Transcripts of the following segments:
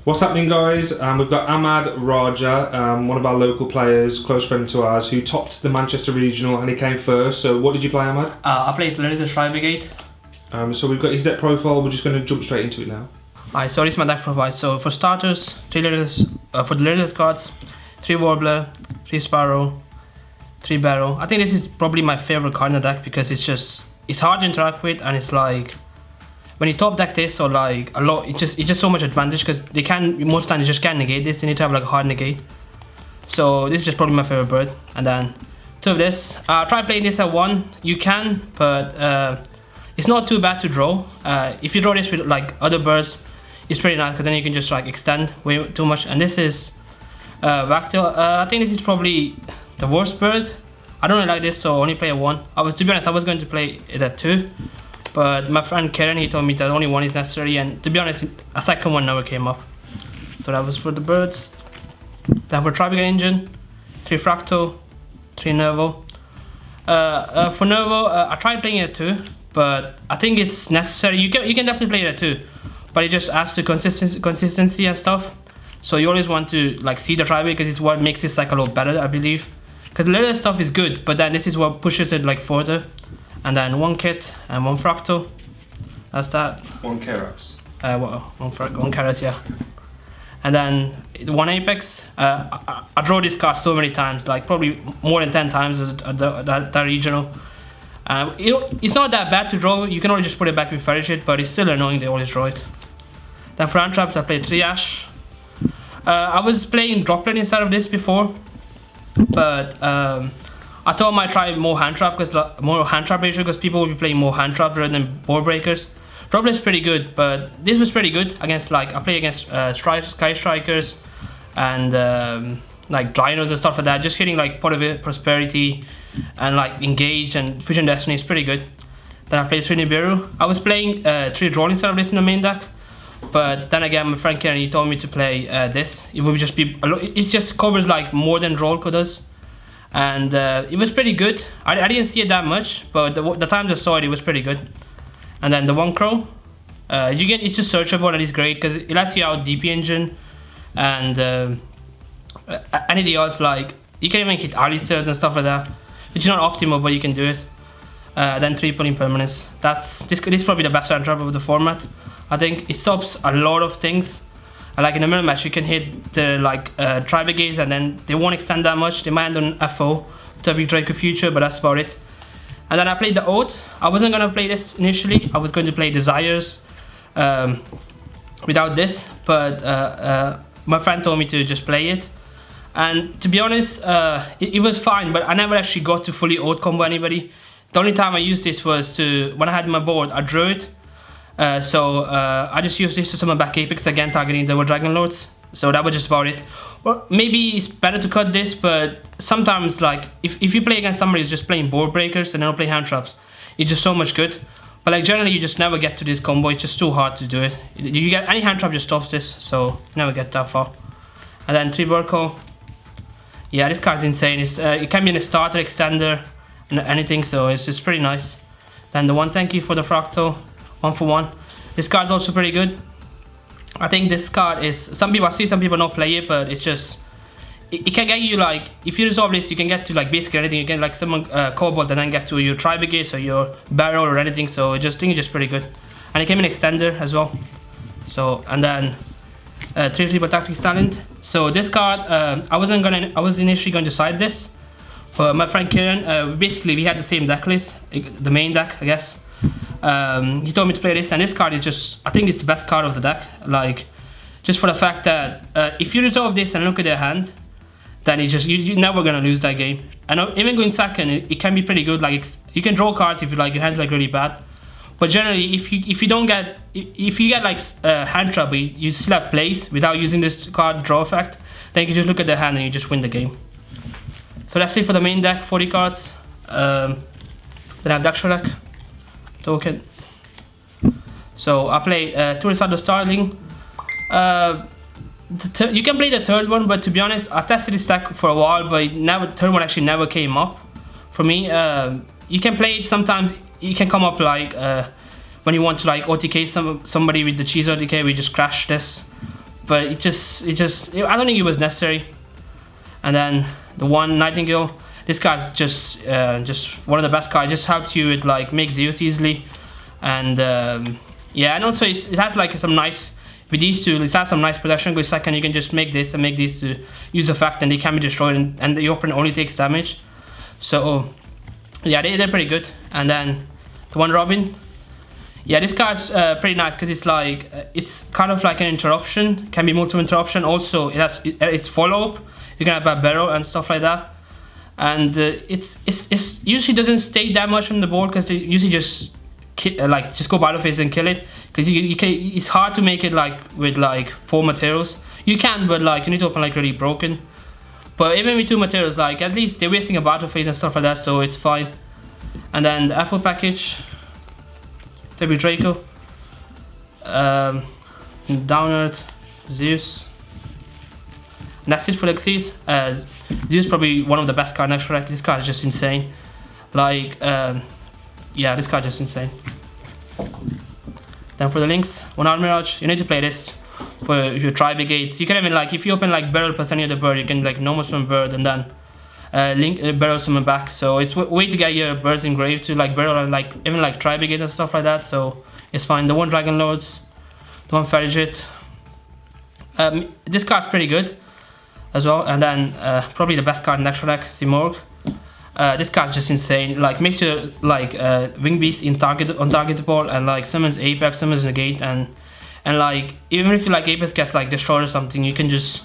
What's happening, guys? We've got Ahmad Raja, one of our local players, close friend to ours, who topped the Manchester Regional and he came first. So what did you play, Ahmad? I played Lyrilusc Tri-Brigade. So we've got his deck profile. We're just going to jump straight into it now. Alright, so this is my deck profile. So for starters, 3 Lyrilusc, for the Lyrilusc cards, 3 Warbler, 3 Sparrow, 3 Barrow. I think this is probably my favorite card in the deck because it's hard to interact with, and it's like when you top deck this or like a lot, it's just so much advantage because they can most times you just can't negate this. You need to have like a hard negate. So this is just probably my favorite bird. And then two of this. Try playing this at 1. You can, but it's not too bad to draw. If you draw this with like other birds, it's pretty nice because then you can just like extend way too much. And this is Wagtail. I think this is probably the worst bird. I don't really like this, so I only play at 1. To be honest, I was going to play it at 2. But my friend Kieran, he told me that only 1 is necessary, and to be honest, a second one never came up. So that was for the birds. Then for Tri-Brigade Engine, 3 Fractal, 3 Nervo. For Nervo, I tried playing it at 2, but I think it's necessary. You can definitely play it at 2, but it just adds to consistency and stuff. So you always want to like see the Tri-Brigade because it's what makes this like a lot better, I believe. Because the little stuff is good, but then this is what pushes it like further. And then 1 kit and 1 Fractal. That's that. 1 Kerax. One Kerax, yeah. And then 1 Apex. I draw this card so many times, like probably more than 10 times at that regional. It's not that bad to draw. You can only just put it back with Fairy Shit, but it's still annoying they always draw it. Then for hand traps, I played 3 Ash. I was playing Droplet instead of this before, but I thought I might try more hand trap ratio because people will be playing more hand traps rather than board breakers. Droplet is pretty good, but this was pretty good against like I play against Sky Strikers and like Dinos and stuff like that. Just hitting like Pot of Prosperity and like Engage and Fusion Destiny is pretty good. Then I played 3 Nibiru. I was playing 3 Draw instead of this in the main deck, but then again my friend Kieran, he told me to play this. It would just be it just covers like more than Draw does. And it was pretty good. I didn't see it that much, but the times I saw it, it was pretty good. And then the 1 Crow, it's just searchable and it's great because it lets you out DP Engine and anything else. Like you can even hit Alistairs and stuff like that, which is not optimal, but you can do it. Then 3 Pulling Permanence. This is probably the best hand trap of the format. I think it stops a lot of things. Like in a middle match, you can hit the like Tri-Brigades and then they won't extend that much. They might end on FO to be Draco Future, but that's about it. And then I played the Oath. I wasn't gonna play this initially. I was going to play Desires without this, but my friend told me to just play it. And to be honest, it was fine, but I never actually got to fully Oath combo anybody. The only time I used this was when I had my board, I drew it. So I just used this to summon back Apex again, targeting double Dragon Lords. So that was just about it. Well, maybe it's better to cut this, but sometimes like if you play against somebody who's just playing board breakers and they don't play hand traps, it's just so much good. But like generally you just never get to this combo. It's just too hard to do it. You get any hand trap just stops this, so you never get that far. And then 3 Burko. Yeah, this card's insane. It can be in a starter, extender, and anything, so it's just pretty nice. Then the 1 Thank You for the Fractal. 1 for 1. This card's also pretty good. I think this card is I see some people not play it, but it's just it can get you like if you resolve this, you can get to like basically anything. You can like summon Cobalt and then get to your Tri-Brigade or your Barrel or anything. So I just think it's just pretty good. And it came in extender as well. So and then 3 Triple Tactics Talent. So this card I was initially going to side this, but my friend Kieran, basically we had the same deck list, the main deck I guess. He told me to play this, and this card is just, I think it's the best card of the deck, like just for the fact that if you resolve this and look at their hand, then you're never gonna lose that game. And even going second, it can be pretty good. Like you can draw cards if you like your hand's like really bad, but generally if you get like hand trap, you still have plays without using this card draw effect, then you can just look at their hand and you just win the game. So that's it for the main deck, 40 cards. Then I have Daxtra deck token. So I play 2 Resounding Starling. You can play the third one, but to be honest, I tested this deck for a while, but the third one actually never came up for me. You can play it sometimes. It can come up like when you want to like OTK somebody with the cheese OTK, we just crash this. But it just I don't think it was necessary. And then the one Nightingale, this card's just one of the best cards. It just helps you with like make Zeus easily, and yeah, and also it has like some nice, with these two, it has some nice protection. Because second, you can just make this and make these to use effect, and they can be destroyed, and the opponent only takes damage. So yeah, they're pretty good. And then the one Robin, yeah, this card's pretty nice because it's like it's kind of like an interruption, can be multiple interruption. Also, it's follow up. You can have a barrel and stuff like that. And it's usually doesn't stay that much on the board because they usually just just go battle phase and kill it, because you can, it's hard to make it like with like 4 materials. You can, but like you need to open like really broken. But even with 2 materials, like at least they're wasting a battle phase and stuff like that, so it's fine. And then the F4 package, W Draco, Downward, Zeus. And that's it for Xyz. Zeus is probably one of the best cards in extra deck. This card is just insane. Like, yeah, this card is just insane. Then for the links, one Mirage, you need to play this for your Tri-Brigades. You can even like, if you open like barrel plus any other bird, you can like normal summon bird and then barrel summon back. So it's a way to get your birds engraved to like barrel and like even like Tri-Brigades and stuff like that. So it's fine. The one Dragon Lords, the one Ferrijit. This card's pretty good as well. And then probably the best card in the extra deck, Simorg. This card's just insane. Like makes your like Wing Beast untargetable, and like summons Apex, summons Negate, and like even if you like Apex gets like destroyed or something, you can just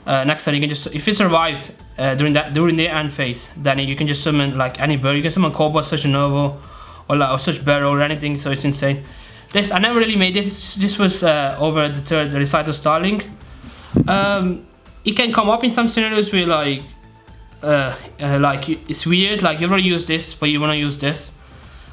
next turn you can just, if it survives during the end phase, then you can just summon like any bird. You can summon Cobalt, such a Novo, or like or such Barrel or anything. So it's insane. This I never really made this. This was over the third Recital Starling. It can come up in some scenarios where like it's weird, like you already use this but you want to use this,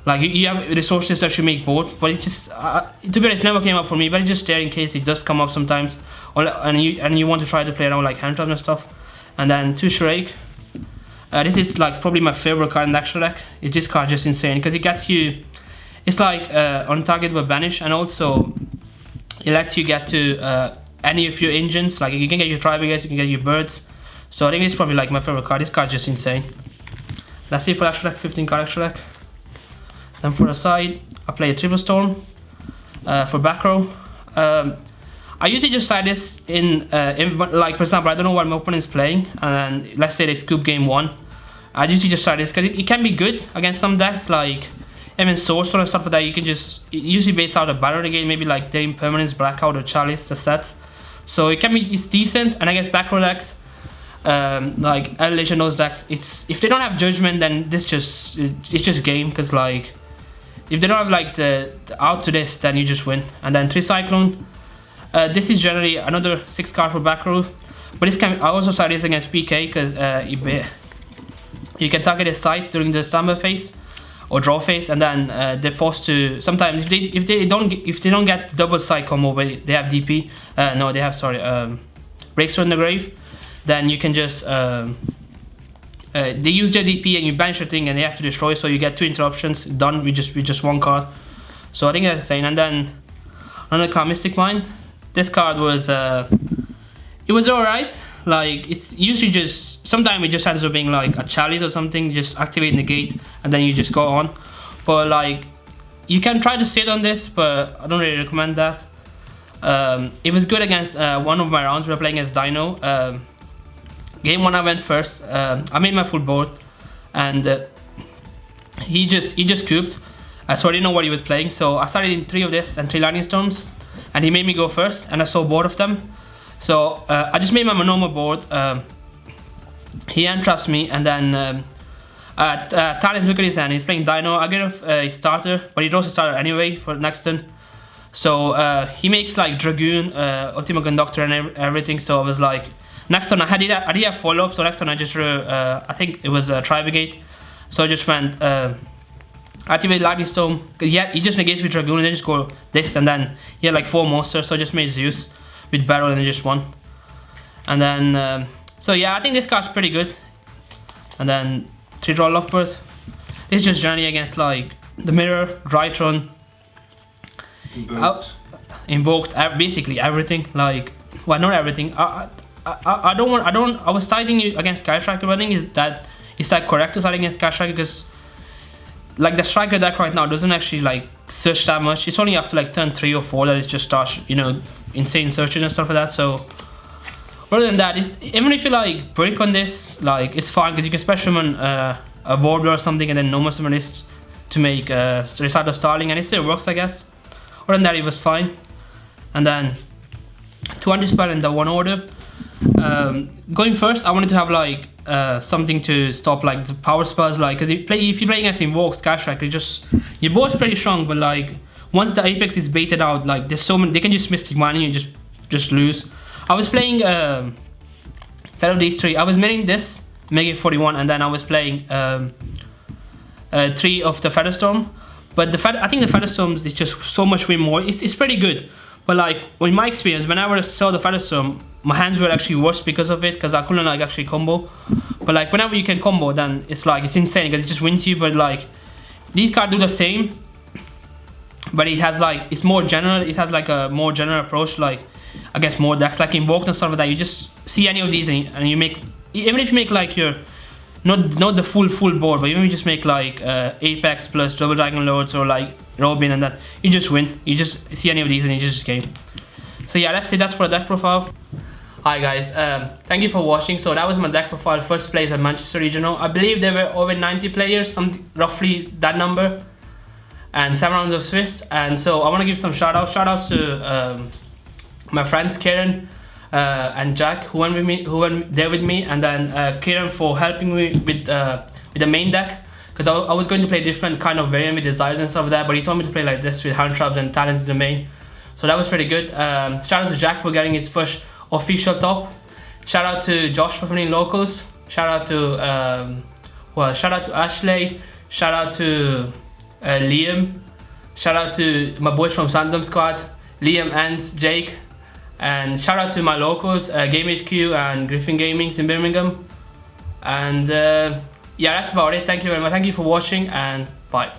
like you have resources that should make both, but it just to be honest, it never came up for me, but it's just there in case it does come up sometimes, and you want to try to play around like hand traps and stuff. And then 2 Shrike. This is like probably my favorite card in the extra deck. This card just insane because it gets you, it's like on target with banish, and also it lets you get to any of your engines. Like you can get your Tri-Brigades, you can get your birds. So I think it's probably like my favorite card. This card's just insane. That's it for extra deck, 15 card extra deck. Then for the side, I play a Triple Storm for back row. I usually just side this in like for example, I don't know what my opponent's playing, and let's say they scoop game 1. I usually just side this because it can be good against some decks, like even Sorcerer and stuff like that. You can just usually base out a Battle Brigade, maybe like their Impermanence, Blackout, or Chalice, the sets. So it can be, it's decent. And I guess back row decks, like Elevation, those decks, it's if they don't have Judgment, then it's just game, because like if they don't have like the out to this, then you just win. And then 3 Cyclone. This is generally another 6 card for back row, but this can, I also side this against PK because you can target a site during the standby phase or draw phase, and then they're forced to, sometimes if they don't get double side combo but they have DP, no they have, sorry, Breakthrough in the Grave, then you can just they use their DP and you banish your thing and they have to destroy, so you get 2 interruptions done with just 1 card. So I think that's insane. And then another card, Mystic Mind. This card was it was alright. Like it's usually just, sometimes it just ends up being like a Chalice or something, just activate Negate and then you just go on. But like you can try to sit on this, but I don't really recommend that. It was good against one of my rounds. We were playing against Dino. Game 1 I went first. I made my full board, and he just cooped. So I didn't know what he was playing. So I started in 3 of this and 3 Lightning Storms, and he made me go first, and I saw both of them. So I just made my normal board. He hand traps me, and then Talent look at his hand. He's playing Dino. I get a starter, but he draws a starter anyway for next turn. So he makes like Dragoon, Ultima Conductor, and everything. So I was like, next turn I did have follow up. So next turn I just drew, I think it was Tri-Brigade. So I just went activate Lightning Storm. He just negates with Dragoon, and then just go this, and then he had like 4 monsters. So I just made Zeus with Barrel and then just 1. And then so yeah, I think this card's pretty good. And then 3 draw Lockbird. This is just generally against like the Mirror, Drytron, invoked basically everything. Like, well, not everything. I don't want. I was starting against Sky Striker running. Is that correct to start against Sky Striker? Because like the striker deck right now doesn't actually like search that much. It's only after like turn 3 or 4 that it just starts, you know, insane searches and stuff like that. So other than that, even if you like break on this, like it's fine because you can special summon a Warbler or something and then normal summon this to make Recital Starling, and it still works, I guess. Other than that, it was fine. And then 200 spell in the one order. Going first, I wanted to have like something to stop like the power spells, like because if you're playing as Invoke, Sky Striker, your board's pretty strong, but like once the Apex is baited out, like there's so many, they can just Mystic Mine and you just lose. I was playing instead of these 3, I was maining this, make it 41, and then I was playing 3 of the Featherstorm. But I think the Featherstorms is just so much way more. It's pretty good. But like in my experience, whenever I saw the Featherstorm, my hands were actually worse because of it, because I couldn't like actually combo. But like whenever you can combo, then it's insane because it just wins you. But like these cards do the same, but it has like it's more general. It has like a more general approach. Like I guess more decks like Invoked and stuff like that. You just see any of these and you make, even if you make like your not the full board, but even if you just make like Apex plus Double Dragon Lords or like Robin and that, you just win. You just see any of these and you just game. So yeah, that's for the deck profile. Hi guys, thank you for watching. So that was my deck profile, first place at Manchester Regional. I believe there were over 90 players, something roughly that number, and 7 rounds of Swiss. And so I want to give some shoutouts to my friends Kieran and Jack who went there with me, and then Kieran for helping me with the main deck, because I was going to play different kind of variant with desires and stuff like that, but he told me to play like this with hand traps and talents in the main. So that was pretty good. Shout out to Jack for getting his first official top. Shout out to Josh for playing locals. Shout out to Ashley. Shout out to Liam. Shout out to my boys from Sandom Squad, Liam and Jake. And shout out to my locals, Game HQ and Griffin Gamings in Birmingham. And yeah, that's about it. Thank you very much. Thank you for watching, and bye.